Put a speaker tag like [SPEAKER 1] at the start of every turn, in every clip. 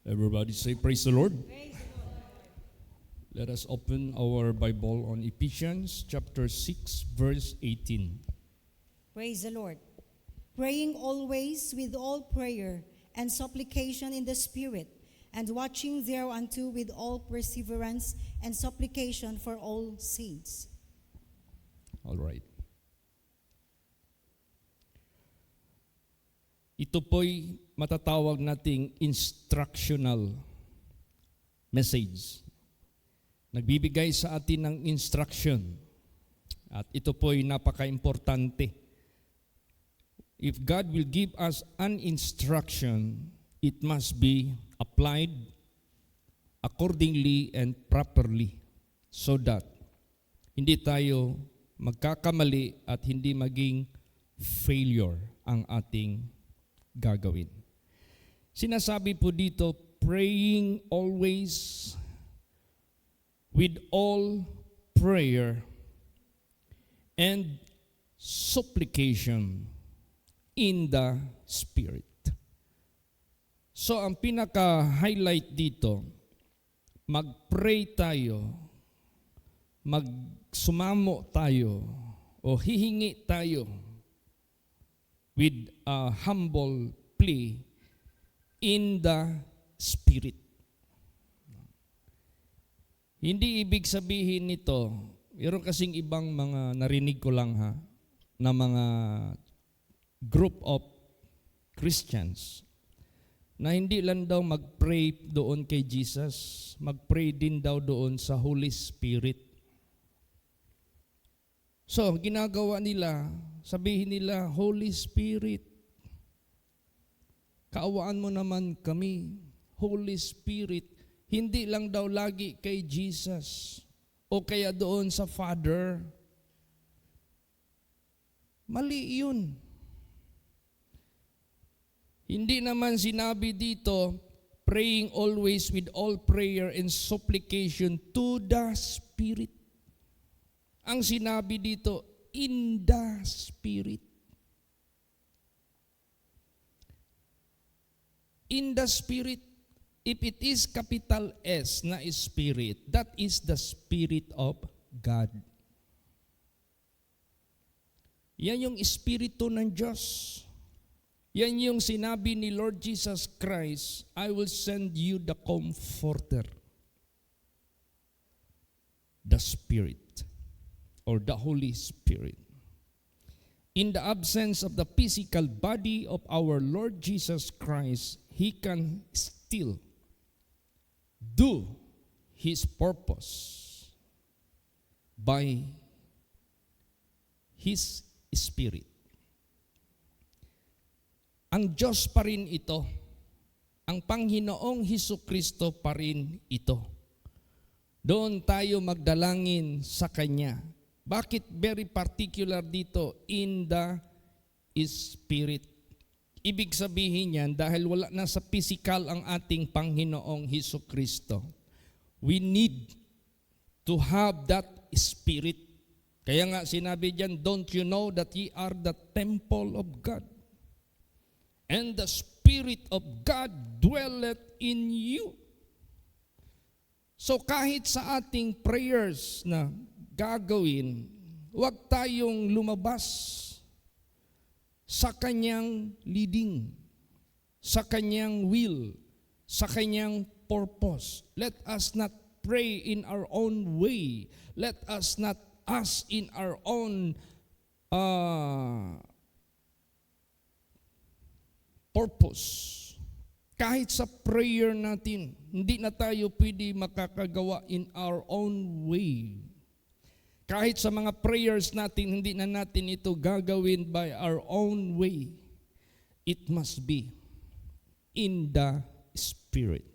[SPEAKER 1] Everybody say, praise the Lord. Let us open our Bible on Ephesians chapter 6, verse 18.
[SPEAKER 2] Praise the Lord. Praying always with all prayer and supplication in the Spirit, and watching thereunto with all perseverance and supplication for all saints.
[SPEAKER 1] All right. Ito po'y matatawag nating instructional message. Nagbibigay sa atin ng instruction. At ito po'y napaka-importante. If God will give us an instruction, it must be applied accordingly and properly so that hindi tayo magkakamali at hindi maging failure ang ating gagawin. Sinasabi po dito, praying always with all prayer and supplication in the Spirit. So ang pinaka-highlight dito, mag-pray tayo, magsumamo tayo, o hihingi tayo with a humble plea in the Spirit. Hindi ibig sabihin nito, meron kasing ibang mga narinig ko lang na mga group of Christians na hindi lang daw mag-pray doon kay Jesus, mag-pray din daw doon sa Holy Spirit. So, ginagawa nila, sabihin nila, Holy Spirit, kaawaan mo naman kami. Holy Spirit, hindi lang daw lagi kay Jesus o kaya doon sa Father. Mali yun. Hindi naman sinabi dito, praying always with all prayer and supplication to the Spirit. Ang sinabi dito, in the Spirit. In the Spirit, if it is capital S na Spirit, that is the Spirit of God. Yan yung Espiritu ng Diyos. Yan yung sinabi ni Lord Jesus Christ, I will send you the Comforter, the Spirit, or the Holy Spirit. In the absence of the physical body of our Lord Jesus Christ, He can still do His purpose by His Spirit. Ang Diyos pa rin ito. Ang Panginoong Hesukristo pa rin ito. Doon tayo magdalangin sa Kanya. Bakit very particular dito? In the Spirit. Ibig sabihin yan, dahil wala na sa physical ang ating Panginoong Hesukristo, we need to have that Spirit. Kaya nga sinabi diyan, don't you know that ye are the temple of God? And the Spirit of God dwelleth in you. So kahit sa ating prayers na gagawin, huwag tayong lumabas sa Kanyang leading, sa Kanyang will, sa Kanyang purpose. Let us not pray in our own way. Let us not ask in our own purpose. Kahit sa prayer natin, hindi na tayo pwede makakagawa in our own way. Kahit sa mga prayers natin, hindi na natin ito gagawin by our own way. It must be in the Spirit.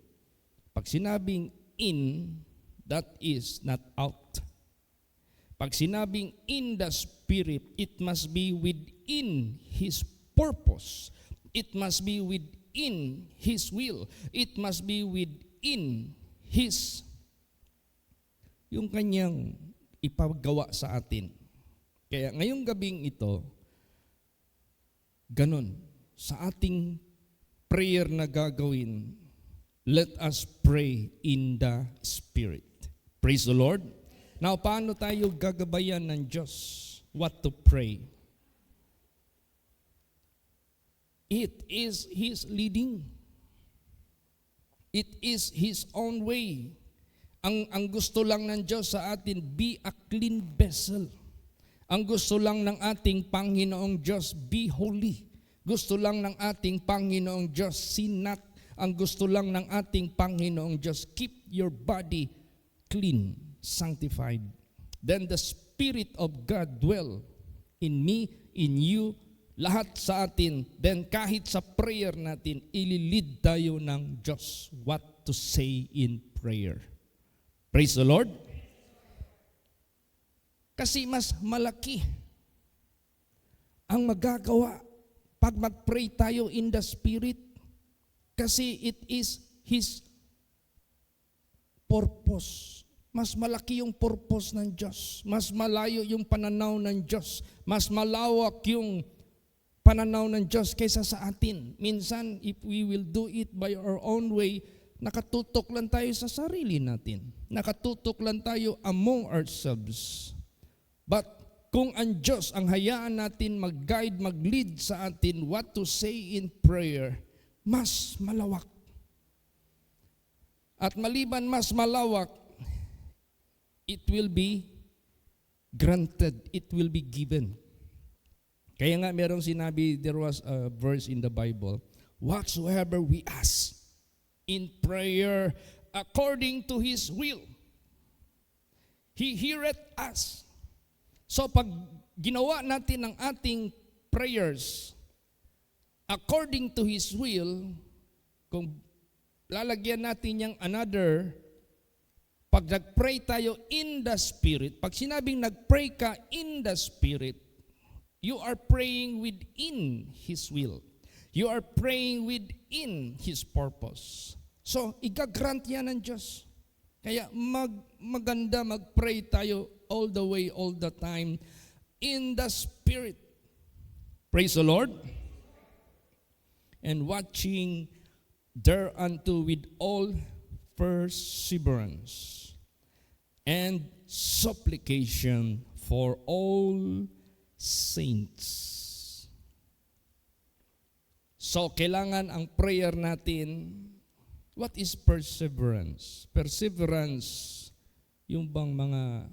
[SPEAKER 1] Pag sinabing in, that is not out. Pag sinabing in the Spirit, it must be within His purpose. It must be within His will. It must be within His, yung Kanyang ipagawa sa atin. Kaya ngayong gabing ito, ganun, sa ating prayer na gagawin, let us pray in the Spirit. Praise the Lord. Now, paano tayo gagabayan ng Diyos? What to pray? It is His leading. It is His own way. Ang gusto lang ng Diyos sa atin, be a clean vessel. Ang gusto lang ng ating Panginoong Diyos, be holy. Gusto lang ng ating Panginoong Diyos, sin not. Ang gusto lang ng ating Panginoong Diyos, keep your body clean, sanctified. Then the Spirit of God dwell in me, in you, lahat sa atin. Then kahit sa prayer natin, ililid tayo ng Diyos what to say in prayer. Praise the Lord. Kasi mas malaki ang magagawa pag mag-pray tayo in the Spirit. Kasi it is His purpose. Mas malaki yung purpose ng Diyos. Mas malayo yung pananaw ng Diyos. Mas malawak yung pananaw ng Diyos kaysa sa atin. Minsan, if we will do it by our own way, nakatutok lang tayo sa sarili natin. Nakatutok lang tayo among ourselves. But kung ang Diyos ang hayaan natin mag-guide, mag-lead sa atin what to say in prayer, mas malawak. At maliban mas malawak, it will be granted, it will be given. Kaya nga merong sinabi, there was a verse in the Bible, whatsoever we ask in prayer according to His will, He heareth us. So pag ginawa natin ang ating prayers according to His will, kung lalagyan natin yung another, pag nag-pray tayo in the Spirit, pag sinabing nag-pray ka in the Spirit, you are praying within His will. You are praying within His purpose. So, igagrant yan ng Diyos. Kaya maganda mag-pray tayo all the way, all the time, in the Spirit. Praise the Lord. And watching thereunto with all perseverance and supplication for all saints. So, kailangan ang prayer natin, what is perseverance? Perseverance, yung bang mga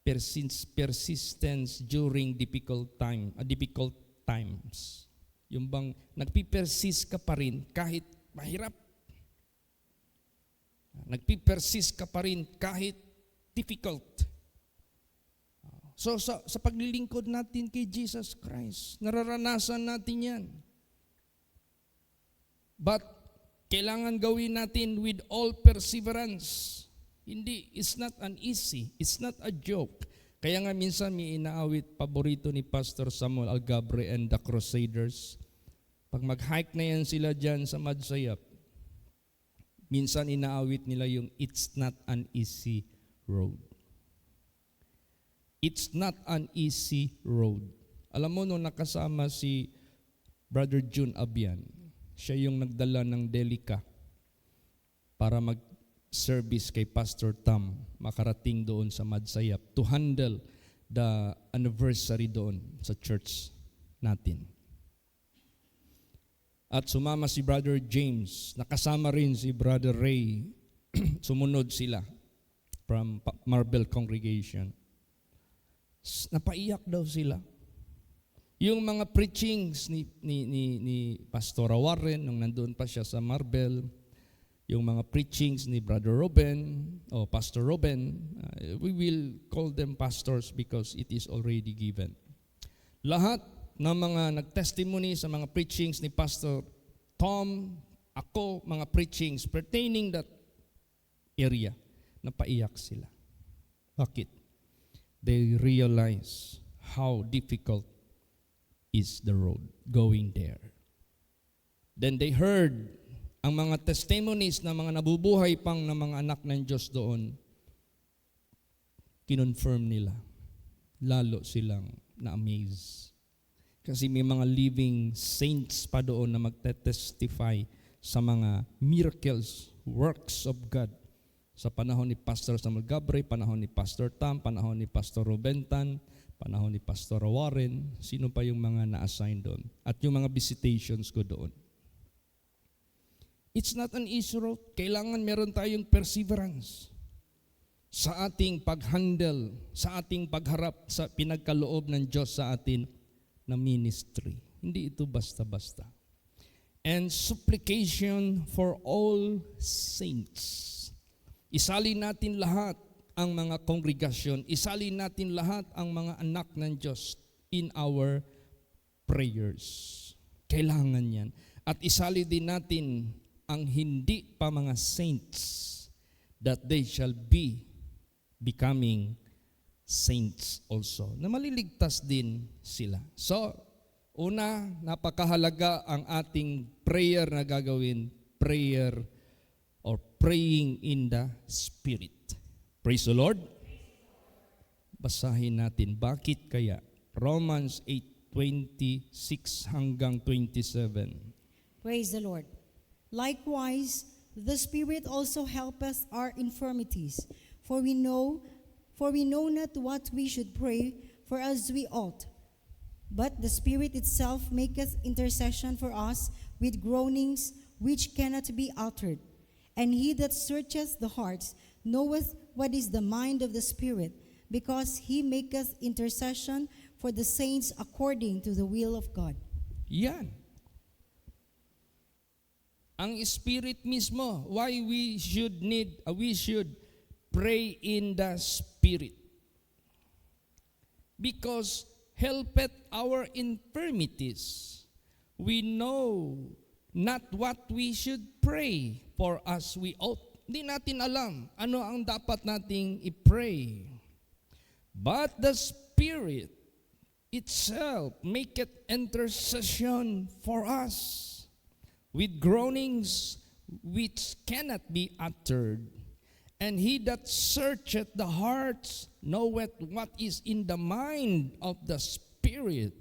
[SPEAKER 1] persistence during difficult times. Yung bang nagpipersist ka pa rin kahit mahirap. Nagpipersist ka pa rin kahit difficult. So sa paglilingkod natin kay Jesus Christ, nararanasan natin yan. But kailangan gawin natin with all perseverance. Hindi, it's not an easy, it's not a joke. Kaya nga minsan may inaawit, paborito ni Pastor Samuel Algabre and the Crusaders. Pag mag-hike na yan sila dyan sa Madsayap, minsan inaawit nila yung it's not an easy road. It's not an easy road. Alam mo, nung nakasama si Brother June Abian, siya yung nagdala ng Delica para mag-service kay Pastor Tam, makarating doon sa Madsayap to handle the anniversary doon sa church natin. At sumama si Brother James, nakasama rin si Brother Ray, sumunod sila from Marbel Congregation. Napaiyak daw sila. Yung mga preachings ni Pastor Warren nung nandun pa siya sa Marbel, yung mga preachings ni Brother Robin o Pastor Robin, we will call them pastors because it is already given. Lahat ng mga nag-testimony sa mga preachings ni Pastor Tom, ako, mga preachings pertaining that area, napaiyak sila. Bakit? They realize how difficult is the road going there. Then they heard ang mga testimonies ng mga nabubuhay pang ng mga anak ng Diyos doon. Kinonfirm nila. Lalo silang na-amaze. Kasi may mga living saints pa doon na magte-testify sa mga miracles, works of God. Sa panahon ni Pastor Samuel Gabre, panahon ni Pastor Tam, panahon ni Pastor Rubentan, panahon ni Pastor Warren, sino pa yung mga na-assign doon? At yung mga visitations ko doon. It's not an easy road. Kailangan meron tayong perseverance sa ating pag-handle, sa ating pagharap sa pinagkaloob ng Diyos sa atin na ministry. Hindi ito basta-basta. And supplication for all saints. Isali natin lahat ang mga kongregasyon, isali natin lahat ang mga anak ng Diyos in our prayers. Kailangan yan. At isali din natin ang hindi pa mga saints that they shall be becoming saints also. Na maliligtas din sila. So, una, napakahalaga ang ating prayer na gagawin, prayer or praying in the Spirit. Praise the Lord. Basahin natin. Bakit kaya? Romans 8:26 hanggang 27.
[SPEAKER 2] Praise the Lord. Likewise, the Spirit also helpeth our infirmities, for we know not what we should pray for as we ought. But the Spirit itself maketh intercession for us with groanings which cannot be uttered. And he that searcheth the hearts knoweth what is the mind of the Spirit, because he maketh intercession for the saints according to the will of God.
[SPEAKER 1] Yan. Ang Spirit mismo, why we should pray in the Spirit. Because helpeth our infirmities. We know not what we should pray for as we ought. Hindi natin alam ano ang dapat nating i-pray. But the Spirit itself maketh intercession for us with groanings which cannot be uttered. And he that searcheth the hearts knoweth what is in the mind of the Spirit,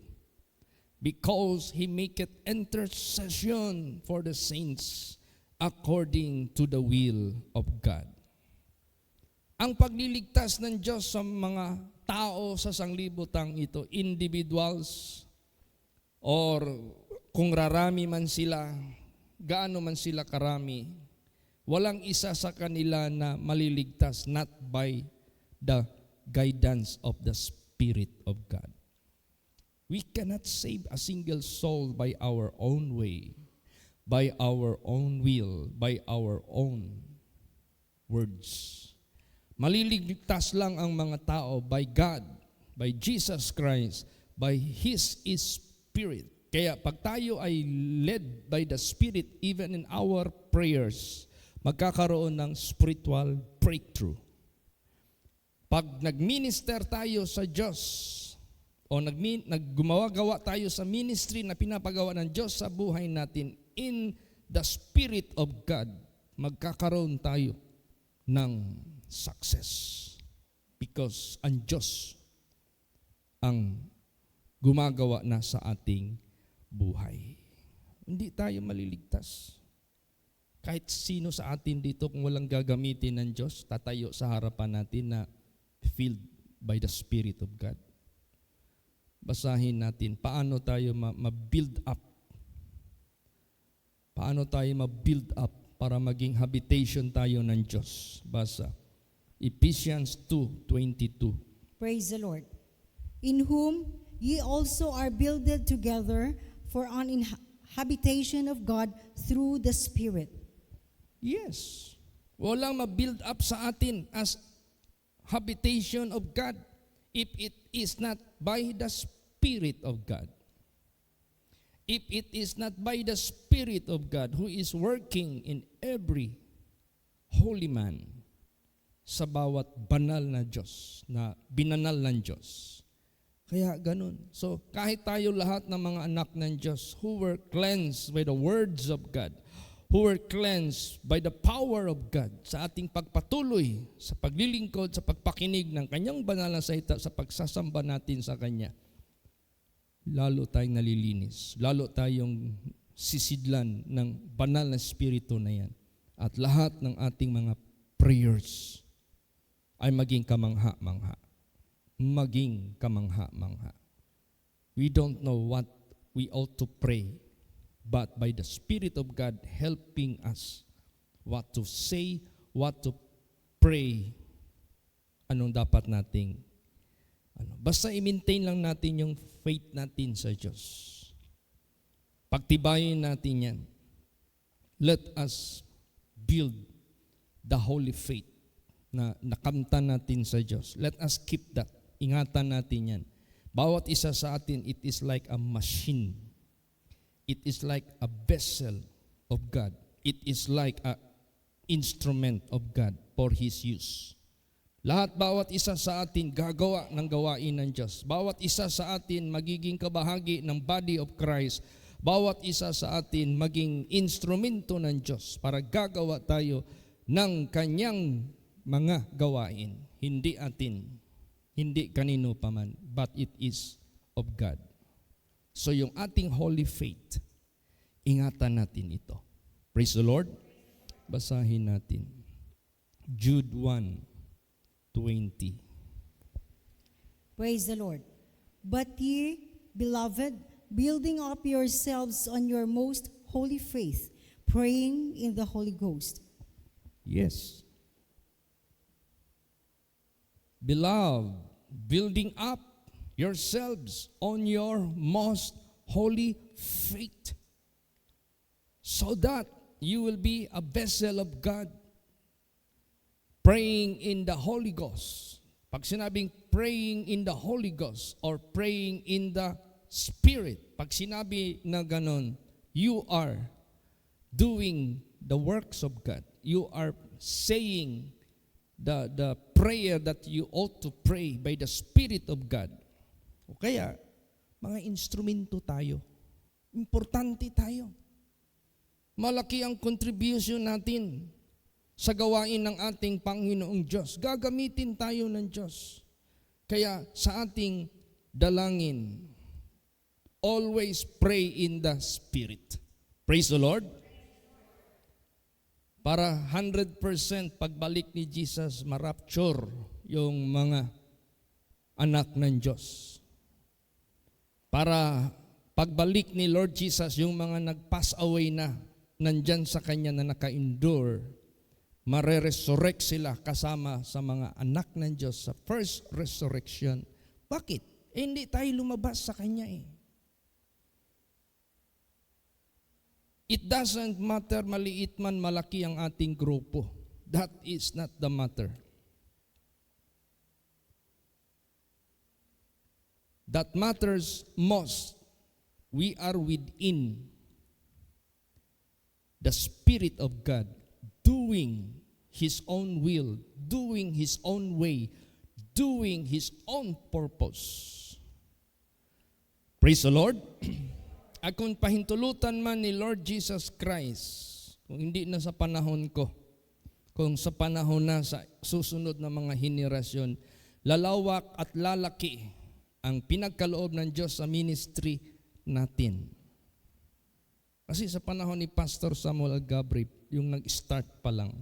[SPEAKER 1] because he maketh intercession for the saints according to the will of God. Ang pagliligtas ng Diyos sa mga tao sa sanglibutang ito, individuals, or kung rarami man sila, gaano man sila karami, walang isa sa kanila na maliligtas not by the guidance of the Spirit of God. We cannot save a single soul by our own way, by our own will, by our own words. Maliligtas lang ang mga tao by God, by Jesus Christ, by His Spirit. Kaya pag tayo ay led by the Spirit, even in our prayers, magkakaroon ng spiritual breakthrough. Pag nagminister tayo sa Diyos, o naggumawa-gawa tayo sa ministry na pinapagawa ng Diyos sa buhay natin, in the Spirit of God, magkakaroon tayo ng success. Because ang Diyos ang gumagawa na sa ating buhay. Hindi tayo maliligtas. Kahit sino sa atin dito, kung walang gagamitin ng Diyos, tatayo sa harapan natin na filled by the Spirit of God. Basahin natin, paano tayo ma-build up? Paano tayo ma-build up para maging habitation tayo ng Diyos? Basa, Ephesians 2:22.
[SPEAKER 2] Praise the Lord. In whom ye also are builded together for an habitation of God through the Spirit.
[SPEAKER 1] Yes. Walang ma-build up sa atin as habitation of God if it is not by the Spirit of God. If it is not by the Spirit of God who is working in every holy man sa bawat banal na Diyos, na binanal ng Diyos. Kaya ganun. So kahit tayo lahat ng mga anak ng Diyos who were cleansed by the words of God, who were cleansed by the power of God, sa ating pagpatuloy, sa paglilingkod, sa pagpakinig ng Kanyang banal na salita, sa pagsasamba natin sa Kanya, lalo tayong nalilinis, lalo tayong sisidlan ng banal na Espiritu na yan. At lahat ng ating mga prayers ay maging kamangha-mangha. Maging kamangha-mangha. We don't know what we ought to pray, but by the Spirit of God helping us what to say, what to pray, anong dapat nating basta i-maintain lang natin yung faith natin sa Diyos. Pagtibayin natin yan. Let us build the holy faith na nakamtan natin sa Diyos. Let us keep that. Ingatan natin yan. Bawat isa sa atin, it is like a machine. It is like a vessel of God. It is like a instrument of God for His use. Bawat isa sa atin gagawa ng gawain ng Diyos. Bawat isa sa atin magiging kabahagi ng body of Christ. Bawat isa sa atin maging instrumento ng Diyos para gagawa tayo ng Kanyang mga gawain. Hindi atin, hindi kanino paman, but it is of God. So yung ating holy faith, ingatan natin ito. Praise the Lord. Basahin natin. Jude 1:20.
[SPEAKER 2] Praise the Lord. But ye, beloved, building up yourselves on your most holy faith, praying in the Holy Ghost.
[SPEAKER 1] Yes. Beloved, building up yourselves on your most holy faith, so that you will be a vessel of God, praying in the Holy Ghost. Pag sinabing praying in the Holy Ghost or praying in the Spirit, pag sinabi na ganon, you are doing the works of God. You are saying the prayer that you ought to pray by the Spirit of God. O kaya, mga instrumento tayo. Importante tayo. Malaki ang contribution natin sa gawain ng ating Panginoong Diyos. Gagamitin tayo ng Diyos. Kaya sa ating dalangin, always pray in the Spirit. Praise the Lord. Para 100% pagbalik ni Jesus, marapture yung mga anak ng Diyos. Para pagbalik ni Lord Jesus, yung mga nag-pass away na, nandyan sa Kanya na naka-endure, mare-resurrect sila kasama sa mga anak ng Diyos sa first resurrection. Bakit? Hindi tayo lumabas sa Kanya eh. It doesn't matter maliit man malaki ang ating grupo. That is not the matter. That matters most. We are within the Spirit of God, doing His own will, doing His own way, doing His own purpose. Praise the Lord. At kung pahintulutan man ni Lord Jesus Christ, kung hindi na sa panahon ko, kung sa panahon na sa susunod na mga henerasyon, lalawak at lalaki ang pinagkaloob ng Diyos sa ministry natin. Kasi sa panahon ni Pastor Samuel Gabriel, yung nag-start pa lang,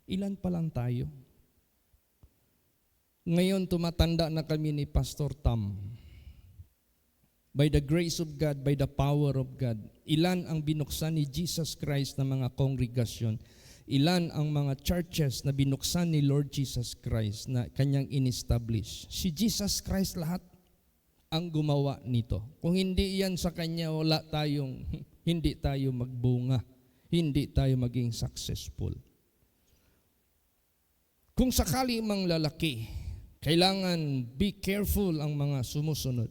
[SPEAKER 1] ilan pa lang tayo? Ngayon tumatanda na kami ni Pastor Tam. By the grace of God, by the power of God, ilan ang binuksan ni Jesus Christ na mga kongregasyon? Ilan ang mga churches na binuksan ni Lord Jesus Christ na Kanyang in-establish? Si Jesus Christ lahat ang gumawa nito. Kung hindi yan sa Kanya, hindi tayo magbunga. Hindi tayo maging successful. Kung sakali mang lalaki, kailangan be careful ang mga sumusunod.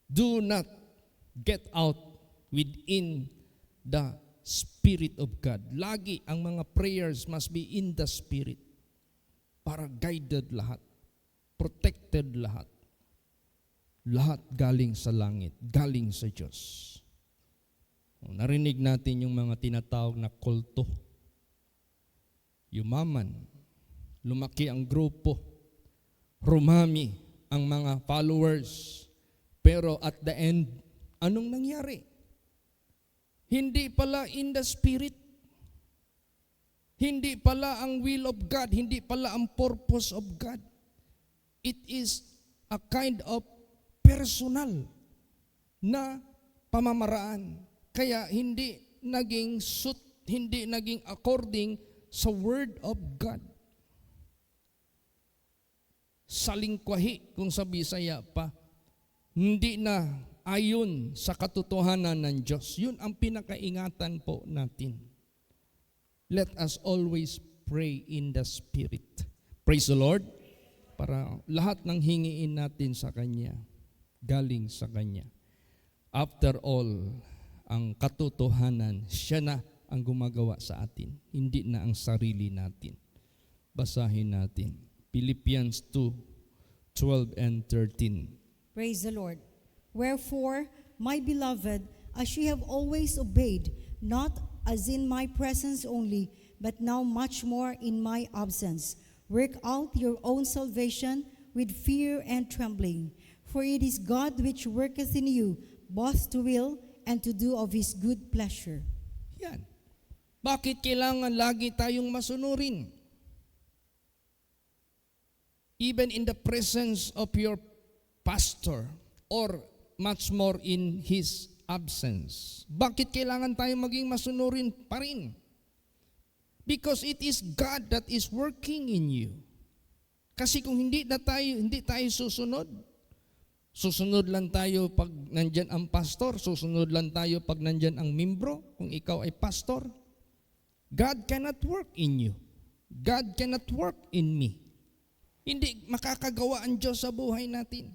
[SPEAKER 1] Do not get out within the Spirit of God. Lagi ang mga prayers must be in the Spirit para guided lahat, protected lahat. Lahat galing sa langit, galing sa Diyos. Narinig natin yung mga tinatawag na kulto. Yumaman, lumaki ang grupo, rumami ang mga followers. Pero at the end, anong nangyari? Hindi pala in the Spirit. Hindi pala ang will of God, hindi pala ang purpose of God. It is a kind of personal na pamamaraan. Kaya hindi naging hindi naging according sa Word of God. Salingkwahi, kung sa Bisaya pa, hindi na ayon sa katotohanan ng Diyos. Yun ang pinakaingatan po natin. Let us always pray in the Spirit. Praise the Lord. Para lahat ng hingiin natin sa Kanya, galing sa Kanya. After all, ang katotohanan, siya na ang gumagawa sa atin, hindi na ang sarili natin. Basahin natin. Philippians 2:12 and 13.
[SPEAKER 2] Praise the Lord. Wherefore, my beloved, as ye have always obeyed, not as in my presence only, but now much more in my absence, work out your own salvation with fear and trembling. For it is God which worketh in you, both to will and to do of His good pleasure.
[SPEAKER 1] Yan. Bakit kailangan lagi tayong masunurin? Even in the presence of your pastor, or much more in his absence. Bakit kailangan tayo maging masunurin pa rin? Because it is God that is working in you. Kasi kung hindi tayo susunod lang tayo pag nandyan ang pastor, susunod lang tayo pag nandyan ang membro, kung ikaw ay pastor. God cannot work in you. God cannot work in me. Hindi makakagawa ang Diyos sa buhay natin.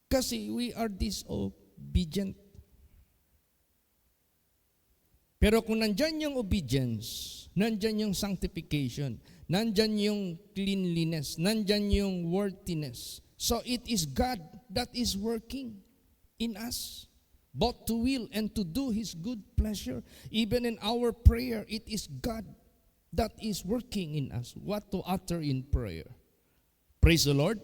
[SPEAKER 1] Kasi we are disobedient. Pero kung nandyan yung obedience, nandyan yung sanctification, nandyan yung cleanliness, nandyan yung worthiness. So it is God that is working in us, both to will and to do His good pleasure. Even in our prayer, it is God that is working in us, what to utter in prayer. Praise the Lord.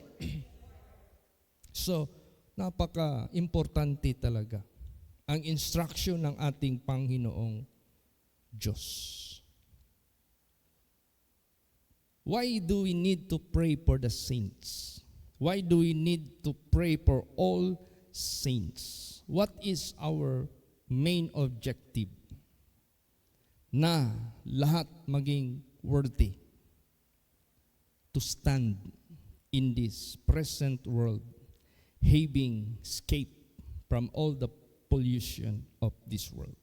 [SPEAKER 1] So, napaka-importante talaga ang instruction ng ating Panginoong Diyos. Why do we need to pray for the saints? Why do we need to pray for all saints? What is our main objective? Na lahat maging worthy to stand in this present world, having escaped from all the pollution of this world.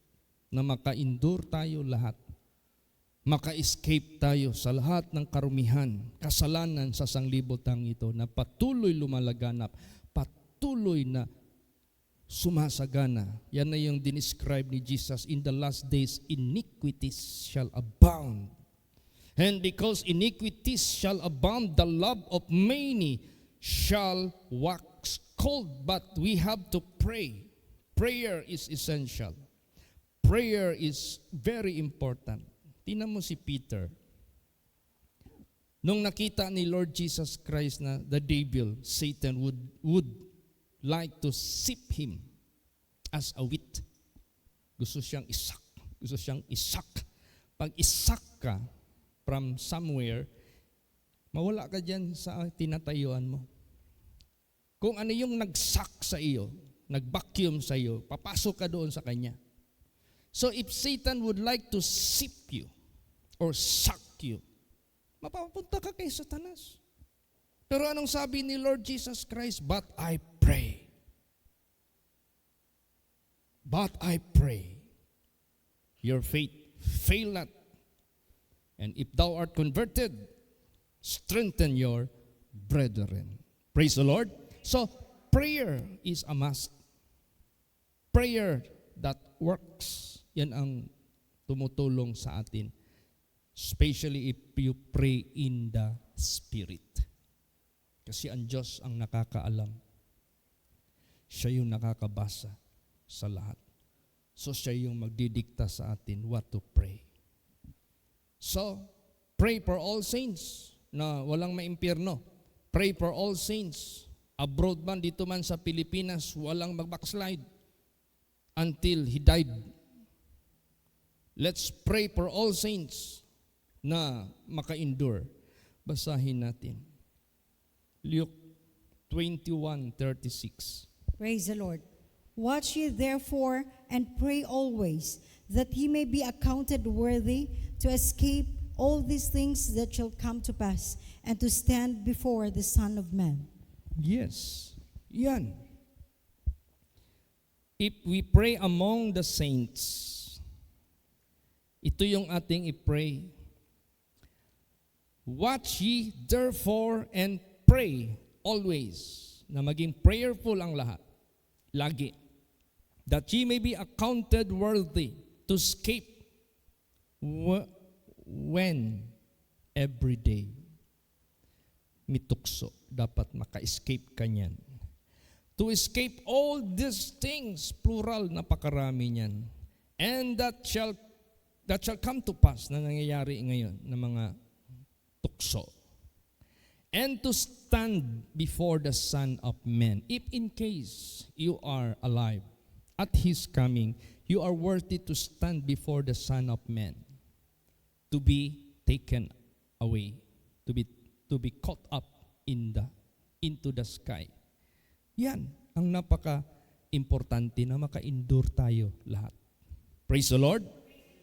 [SPEAKER 1] Na maka-endure tayo lahat. Maka-escape tayo sa lahat ng karumihan, kasalanan sa sanglibotang ito na patuloy lumalaganap, patuloy na sumasagana. Yan na yung dinescribe ni Jesus, in the last days, iniquities shall abound. And because iniquities shall abound, the love of many shall wax cold. But we have to pray. Prayer is essential. Prayer is very important. Tingnan mo si Peter. Nung nakita ni Lord Jesus Christ na the devil, Satan, would like to sift him as a wheat. Gusto siyang isak. Gusto siyang isak. Pag isak ka from somewhere, mawala ka dyan sa tinatayuan mo. Kung ano yung nagsak sa iyo, nag-vacuum sa iyo, papasok ka doon sa kanya. So if Satan would like to sift you or suck you, mapapunta ka kay Satanas. Pero anong sabi ni Lord Jesus Christ? But I pray. Your faith fail not. And if thou art converted, strengthen your brethren. Praise the Lord. So, prayer is a must. Prayer that works. Yan ang tumutulong sa atin. Especially if you pray in the Spirit. Kasi ang Diyos ang nakakaalam. Siya yung nakakabasa sa lahat. So siya yung magdidikta sa atin what to pray. So, pray for all saints na walang maimpyerno. Pray for all saints. Abroad man, dito man sa Pilipinas, walang mag-backslide. until He died. Let's pray for all saints na maka-endure. Basahin natin. Luke 21:36.
[SPEAKER 2] Praise the Lord. Watch ye therefore and pray always, that ye may be accounted worthy to escape all these things that shall come to pass, and to stand before the Son of Man.
[SPEAKER 1] Yes. Yan. If we pray among the saints, ito yung ating i-pray. Watch ye therefore and pray always. Na maging prayerful ang lahat. Lagi. That ye may be accounted worthy to escape when every day. Mitukso. Dapat maka-escape ka niyan. To escape all these things, plural, napakarami niyan. And that shall come to pass na nangyayari ngayon ng mga tukso. And to stand before the Son of Man. If in case you are alive at His coming, you are worthy to stand before the Son of Man. To be taken away. To be caught up into the sky. Yan ang napaka-importante na maka-endure tayo lahat. Praise the Lord.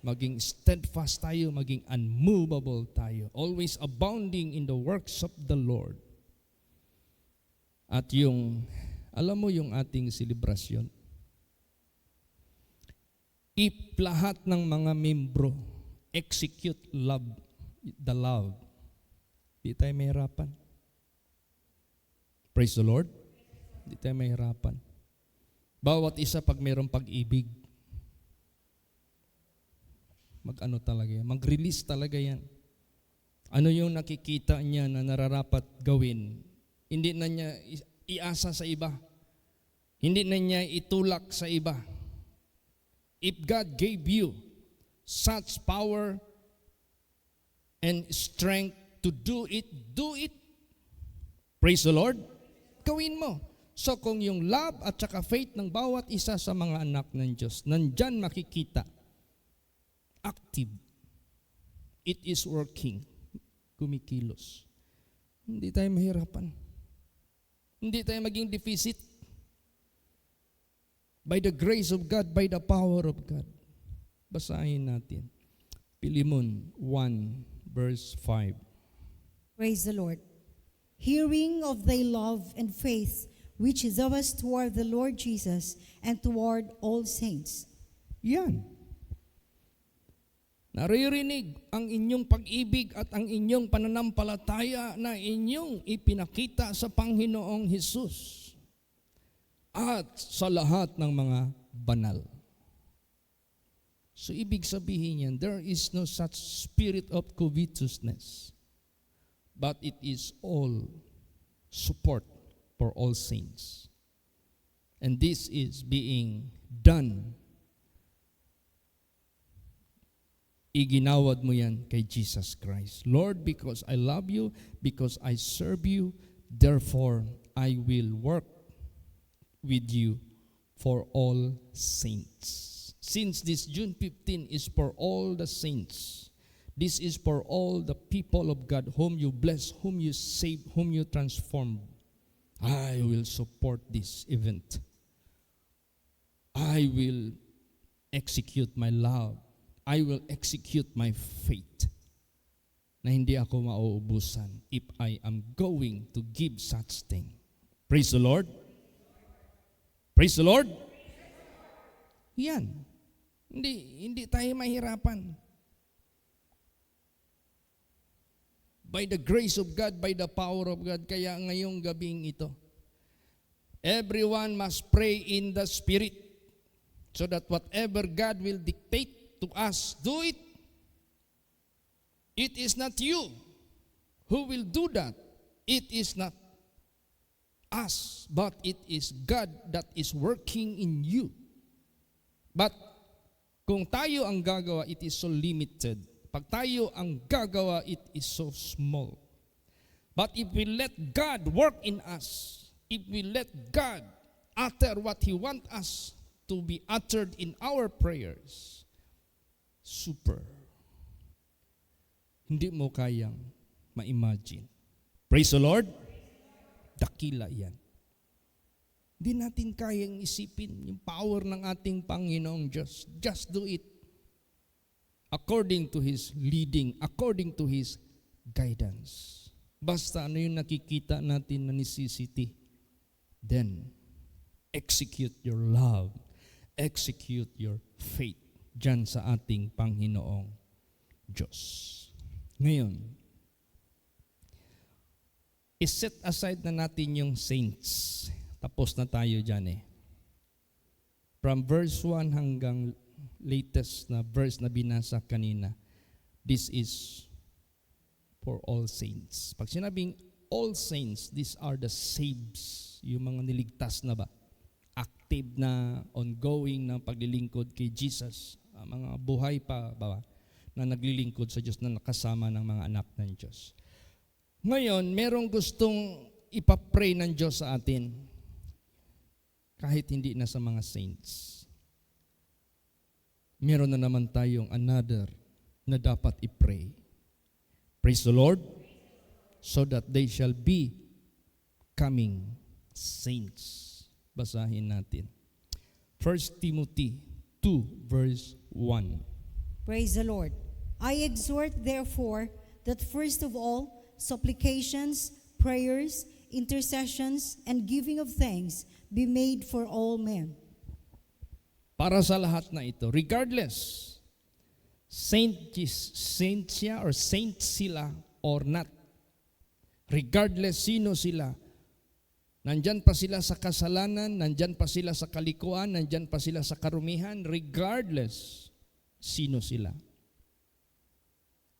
[SPEAKER 1] Maging steadfast tayo, maging unmovable tayo. Always abounding in the works of the Lord. At alam mo yung ating selebrasyon. If lahat ng mga membro execute the love, di tayo mahirapan. Praise the Lord. Di tayo mahirapan. Bawat isa pag mayroong pag-ibig, talaga yan. Mag-release talaga yan. Ano yung nakikita niya na nararapat gawin? Hindi na niya iasa sa iba. Hindi na niya itulak sa iba. If God gave you such power and strength to do it, do it. Praise the Lord. Gawin mo. So kung yung love at saka faith ng bawat isa sa mga anak ng Diyos, nandyan makikita. Active. It is working. Kumikilos. Hindi tayo mahirapan. Hindi tayo maging deficit. By the grace of God, by the power of God. Basahin natin. Pilimon 1:5.
[SPEAKER 2] Praise the Lord. Hearing of thy love and faith, which is of us toward the Lord Jesus and toward all saints.
[SPEAKER 1] Yan. Naririnig ang inyong pag-ibig at ang inyong pananampalataya na inyong ipinakita sa Panginoong Hesus at sa lahat ng mga banal. So ibig sabihin yan, there is no such spirit of covetousness, but it is all support for all saints. And this is being done. Iginawad mo yan kay Jesus Christ. Lord, because I love you, because I serve you, therefore I will work with you for all saints. Since this June 15 is for all the saints, this is for all the people of God whom you bless, whom you save, whom you transform. I will support this event. I will execute my love. I will execute my faith na hindi ako mauubusan if I am going to give such thing. Praise the Lord. Praise the Lord. Yan. Hindi tayo mahirapan. By the grace of God, by the power of God, kaya ngayong gabing ito, everyone must pray in the Spirit so that whatever God will dictate to us, do it. It is not you who will do that. It is not us, but it is God that is working in you. But kung tayo ang gagawa, it is so limited. Pag tayo ang gagawa, it is so small. But if we let God work in us, if we let God utter what He wants us to be uttered in our prayers, super. Hindi mo kayang ma-imagine. Praise the Lord. Dakila yan. Hindi natin kayang isipin yung power ng ating Panginoong Diyos. Just do it. According to His leading, according to His guidance. Basta ano yung nakikita natin na necessity, then execute your love, execute your faith dyan sa ating Panginoong Diyos. Ngayon, iset aside na natin yung saints. Tapos na tayo dyan eh. From verse 1 hanggang latest na verse na binasa kanina, this is for all saints. Pag sinabing all saints, these are the saves, yung mga niligtas na ba? Active na, ongoing na paglilingkod kay Jesus. Mga buhay pa ba? Na naglilingkod sa Diyos, na nakasama ng mga anak ng Diyos. Ngayon, merong gustong ipapray ng Diyos sa atin. Kahit hindi na sa mga saints. Meron na naman tayong another na dapat i-pray. Praise the Lord. So that they shall be coming saints. Basahin natin. 1 Timothy 2 verse 1.
[SPEAKER 2] Praise the Lord. I exhort therefore that first of all, supplications, prayers, intercessions, and giving of thanks be made for all men.
[SPEAKER 1] Para sa lahat na ito, regardless, saint siya or saint sila or not, regardless sino sila, nandyan pa sila sa kasalanan, nandyan pa sila sa kalikuan, nandyan pa sila sa karumihan, regardless sino sila.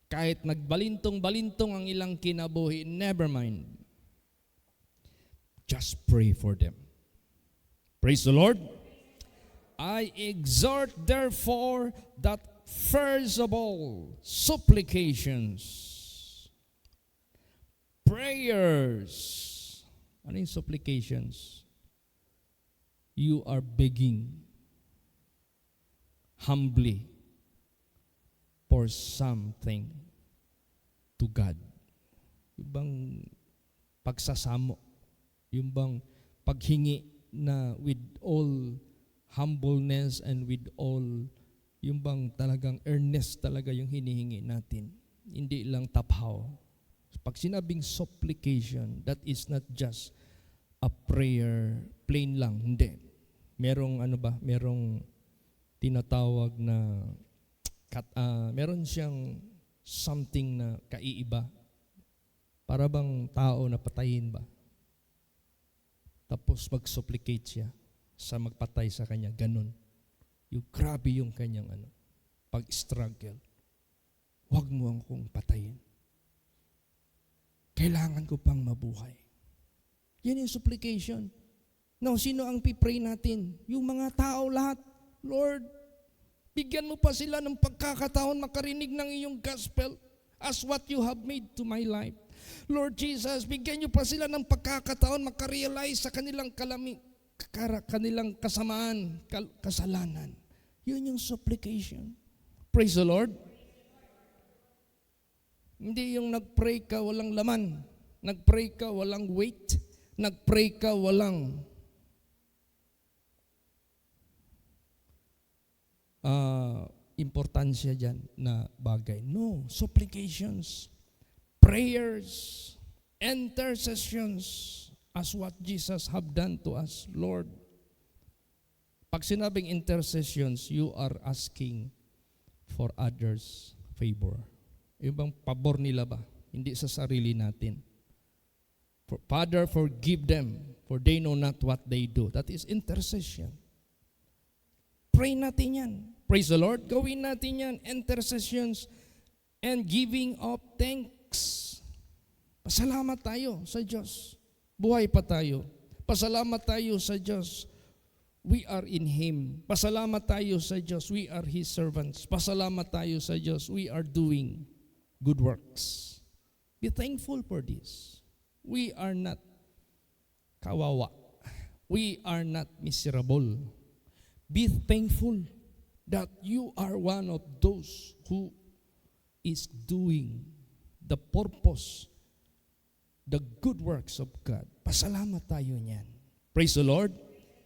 [SPEAKER 1] Kahit nagbalintong-balintong ang ilang kinabuhi, never mind. Just pray for them. Praise the Lord. I exhort therefore that first of all, supplications, prayers. Ano yung supplications? You are begging humbly for something to God. Yung bang pagsasamo, yung bang paghingi na with all humbleness and with all, yung bang talagang earnest talaga yung hinihingi natin. Hindi lang taphaw. Pag sinabing supplication, that is not just a prayer, plain lang, hindi. Merong merong tinatawag na, meron siyang something na kaiiba. Para bang tao na patayin ba? Tapos mag-supplicate siya sa magpatay sa kanya, ganun. Yung grabe yung kanyang pag-struggle. Huwag mo akong patayin. Kailangan ko pang mabuhay. Yan yung supplication. Now, sino ang pipray natin? Yung mga tao lahat. Lord, bigyan mo pa sila ng pagkakataon makarinig ng iyong gospel as what you have made to my life. Lord Jesus, bigyan niyo pa sila ng pagkakataon makarealize sa kanilang kanilang kasamaan, kasalanan. Yun yung supplication. Praise the Lord. Hindi yung nag-pray ka walang laman. Nag-pray ka walang weight. Nag-pray ka walang importansya dyan na bagay. No, supplications, prayers, intercessions, as what Jesus have done to us, Lord. Pag sinabing intercessions, you are asking for others' favor. Yung bang pabor nila ba? Hindi sa sarili natin. Father, forgive them, for they know not what they do. That is intercession. Pray natin yan. Praise the Lord. Gawin natin yan. Intercessions and giving of thanks. Pasalamat tayo sa Diyos. Buhay pa tayo. Pasalamat tayo sa Diyos. We are in Him. Pasalamat tayo sa Diyos. We are His servants. Pasalamat tayo sa Diyos. We are doing good works. Be thankful for this. We are not kawawa. We are not miserable. Be thankful that you are one of those who is doing the purpose, the good works of God. Pasalamat tayo niyan. Praise the Lord.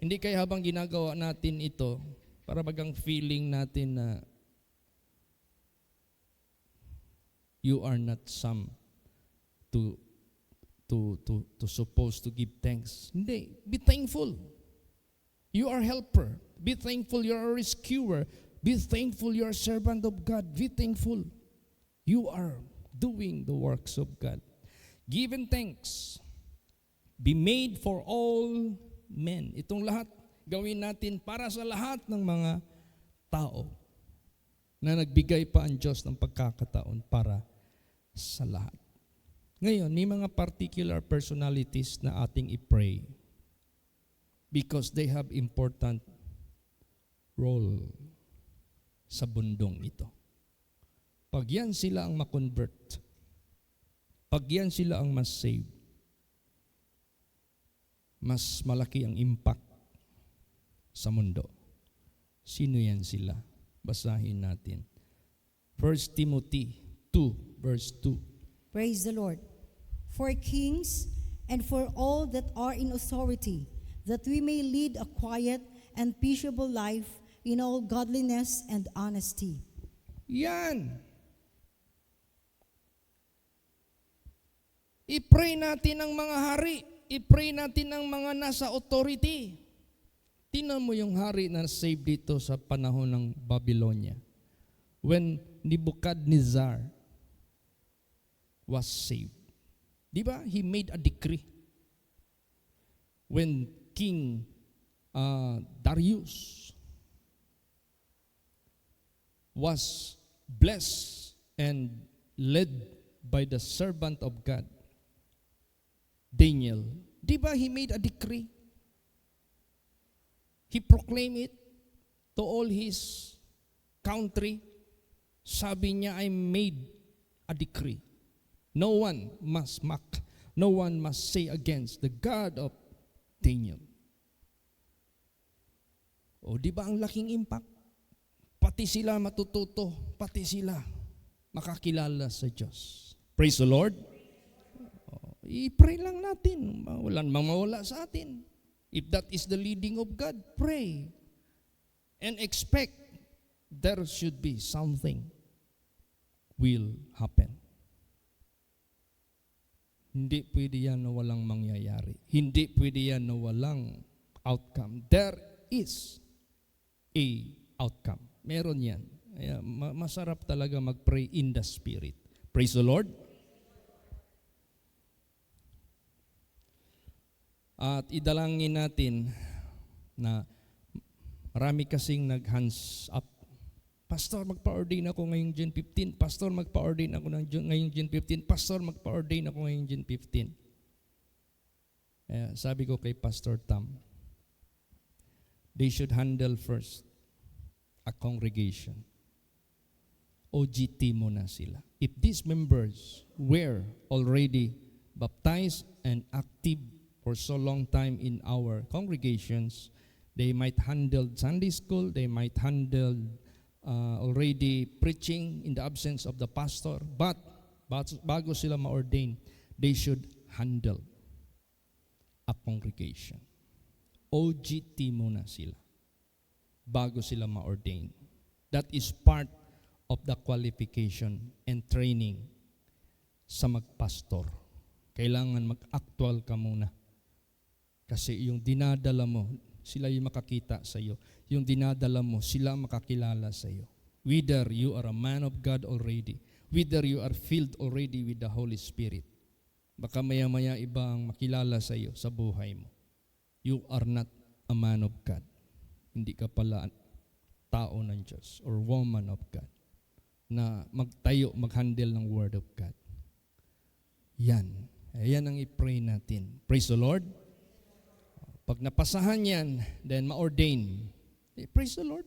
[SPEAKER 1] Hindi kaya habang ginagawa natin ito, para bagang feeling natin na you are not some to supposed to give thanks. Hindi. Be thankful. You are helper. Be thankful you are a rescuer. Be thankful you are a servant of God. Be thankful you are doing the works of God. Given thanks. Be made for all men. Itong lahat gawin natin para sa lahat ng mga tao na nagbigay pa ang Diyos ng pagkakataon para sa lahat. Ngayon, may mga particular personalities na ating i-pray because they have important role sa bundong ito. Pag yan sila ang ma-convert, pag yan sila ang mas-save, mas malaki ang impact sa mundo. Sino yan sila? Basahin natin. 1 Timothy 2, verse 2.
[SPEAKER 2] Praise the Lord. For kings and for all that are in authority, that we may lead a quiet and peaceable life in all godliness and honesty.
[SPEAKER 1] Yan. I-pray natin ang mga hari. I-pray natin ang mga nasa authority. Tingnan mo yung hari na saved dito sa panahon ng Babylonia. When Nebuchadnezzar was saved. Di ba? He made a decree. When King Darius was blessed and led by the servant of God, Daniel. Di ba he made a decree? He proclaimed it to all his country. Sabi niya, I made a decree. No one must mock. No one must say against the God of Daniel. O di ba ang laking impact? Pati sila matututo, pati sila makakilala sa Diyos. Praise the Lord. I-pray lang natin. Walang mawala sa atin. If that is the leading of God, pray. And expect there should be something will happen. Hindi pwede yan na walang mangyayari. Hindi pwede yan na walang outcome. There is a outcome. Meron yan. Masarap talaga mag-pray in the Spirit. Praise the Lord. At idalangin natin na marami kasing nag-hands up. Pastor, magpa-ordain ako ngayong June 15. Pastor, magpa-ordain ako ngayong June 15. Pastor, magpa-ordain ako ngayong June 15. Sabi ko kay Pastor Tam, they should handle first a congregation. OGT muna sila. If these members were already baptized and active for so long time in our congregations, they might handle Sunday school, they might handle already preaching in the absence of the pastor, but bago sila ma-ordain, they should handle a congregation. OGT muna sila bago sila ma-ordain. That is part of the qualification and training sa magpastor. Kailangan mag-actual ka muna. Kasi yung dinadala mo, sila yung makakita sa iyo. Yung dinadala mo, sila makakilala sa iyo. Whether you are a man of God already, whether you are filled already with the Holy Spirit, baka maya-maya iba ang makilala sa iyo sa buhay mo. You are not a man of God. Hindi ka pala tao ng Diyos or woman of God na magtayo, mag-handle ng Word of God. Yan. Yan ang i-pray natin. Praise the Lord. Pag napasahan yan, then ma-ordain. Praise the Lord.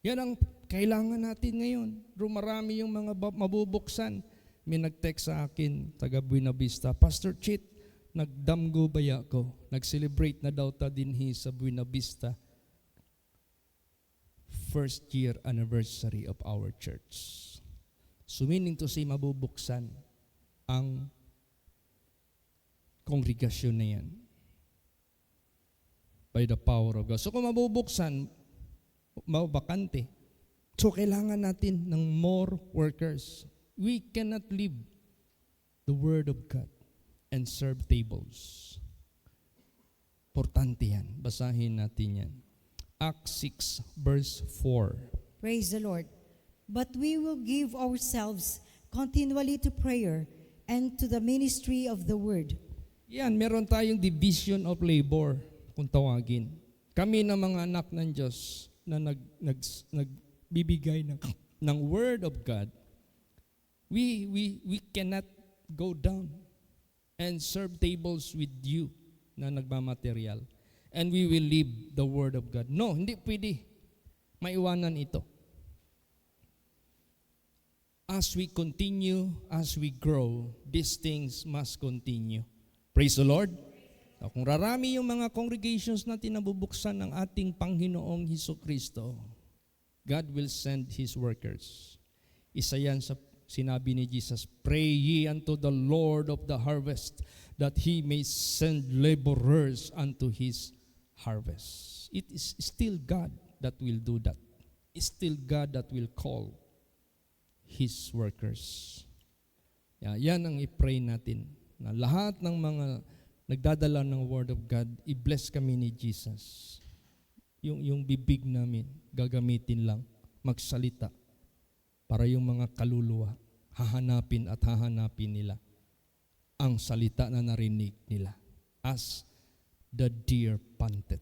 [SPEAKER 1] Yan ang kailangan natin ngayon. Marami yung mga mabubuksan. May nag-text sa akin, taga Buena Vista, Pastor Chit, nagdamgo baya ko. Nag-celebrate na daw ta dinhi sa Buena Vista first year anniversary of our church. So meaning to say, mabubuksan ang kongregasyon na yan by the power of God. So kung mabubuksan, mababakante. So kailangan natin ng more workers. We cannot leave the Word of God and serve tables. Importante yan. Basahin natin yan. Acts 6 verse 4.
[SPEAKER 2] Praise the Lord. But we will give ourselves continually to prayer and to the ministry of the word.
[SPEAKER 1] Yan, meron tayong division of labor, kung tawagin. Kami na mga anak ng Diyos na nagbibigay ng Word of God, we cannot go down and serve tables with you na nagmamaterial. And we will leave the Word of God. No, hindi pwede. Maiwanan ito. As we continue, as we grow, these things must continue. Praise the Lord. So, kung rarami yung mga congregations natin na bubuksan ng ating Panginoong Hesukristo, God will send His workers. Isa yan sa sinabi ni Jesus, pray ye unto the Lord of the harvest, that He may send laborers unto His harvest. It is still God that will do that. It's still God that will call His workers. Yan ang i-pray natin. Na lahat ng mga nagdadala ng Word of God, i-bless kami ni Jesus. Yung bibig namin, gagamitin lang, magsalita, para yung mga kaluluwa, hahanapin nila ang salita na narinig nila. As the deer panted,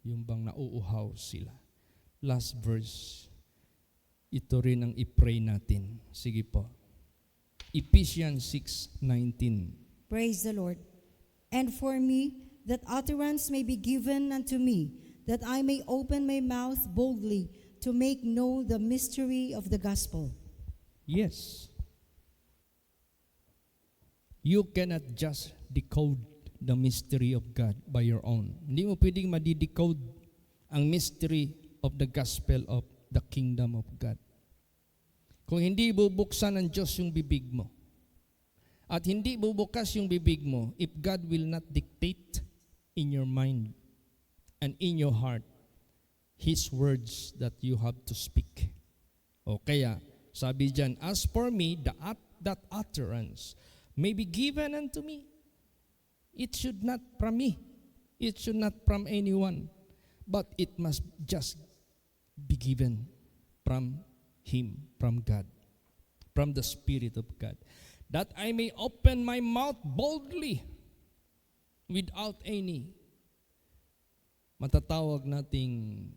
[SPEAKER 1] yung bang nauuhaw sila. Last verse, ito rin ang i-pray natin. Sige po. Ephesians 6:19.
[SPEAKER 2] Praise the Lord. And for me, that utterance may be given unto me, that I may open my mouth boldly to make known the mystery of the gospel.
[SPEAKER 1] Yes. You cannot just decode the mystery of God by your own. Hindi mo pwedeng madidecode ang mystery of the gospel of the kingdom of God. Kung hindi bubuksan ng Diyos yung bibig mo, at hindi bubukas yung bibig mo, if God will not dictate in your mind and in your heart His words that you have to speak. O kaya, sabi dyan, as for me, that utterance may be given unto me. It should not from me. It should not from anyone. But it must just be given from Him, from God, from the Spirit of God, that I may open my mouth boldly without any matatawag nating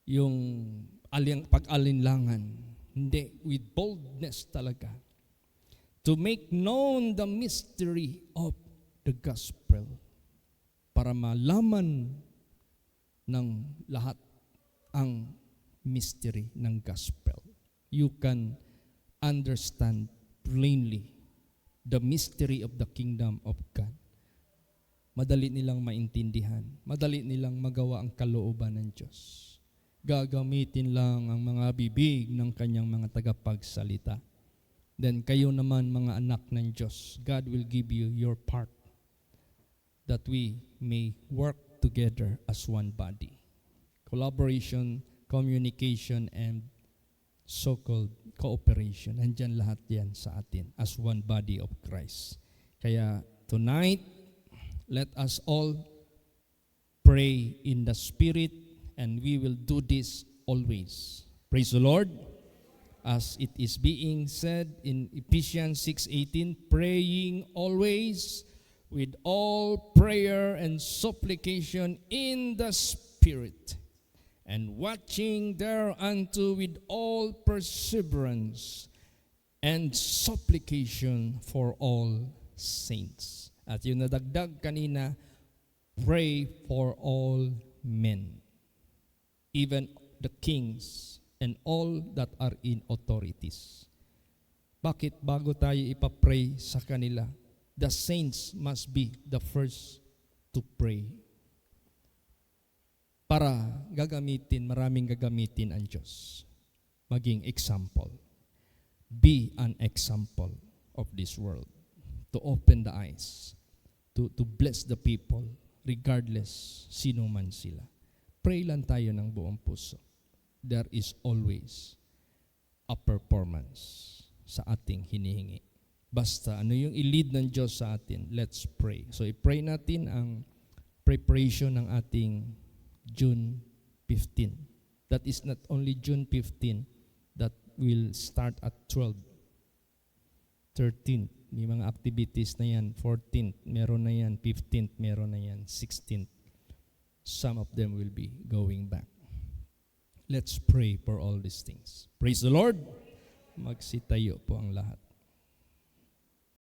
[SPEAKER 1] yung pag-alinlangan. Hindi, with boldness talaga. To make known the mystery of the gospel. Para malaman ng lahat ang mystery ng gospel. You can understand plainly the mystery of the kingdom of God. Madali nilang maintindihan. Madali nilang magawa ang kalooban ng Diyos. Gagamitin lang ang mga bibig ng kanyang mga tagapagsalita. Then kayo naman mga anak ng Diyos, God will give you your part that we may work together as one body. Collaboration, communication, and so-called cooperation. Nandyan lahat yan sa atin as one body of Christ. Kaya tonight, let us all pray in the Spirit, and we will do this always. Praise the Lord. As it is being said in Ephesians 6:18, praying always with all prayer and supplication in the Spirit, and watching thereunto with all perseverance and supplication for all saints. At yung nadagdag kanina, pray for all men, even the kings and all that are in authorities. Bakit bago tayo ipapray sa kanila? The saints must be the first to pray. para maraming gagamitin ang Diyos. Maging example. Be an example of this world. To open the eyes. To bless the people regardless sino man sila. Pray lang tayo ng buong puso. There is always a performance sa ating hinihingi. Basta ano yung i-lead ng Diyos sa atin, let's pray. So i-pray natin ang preparation ng ating June 15. That is not only June 15 that will start at 12. 13th, may mga activities na yan. 14th, meron na yan. 15th, meron na yan. 16th, some of them will be going back. Let's pray for all these things. Praise the Lord. Magsitayo po ang lahat.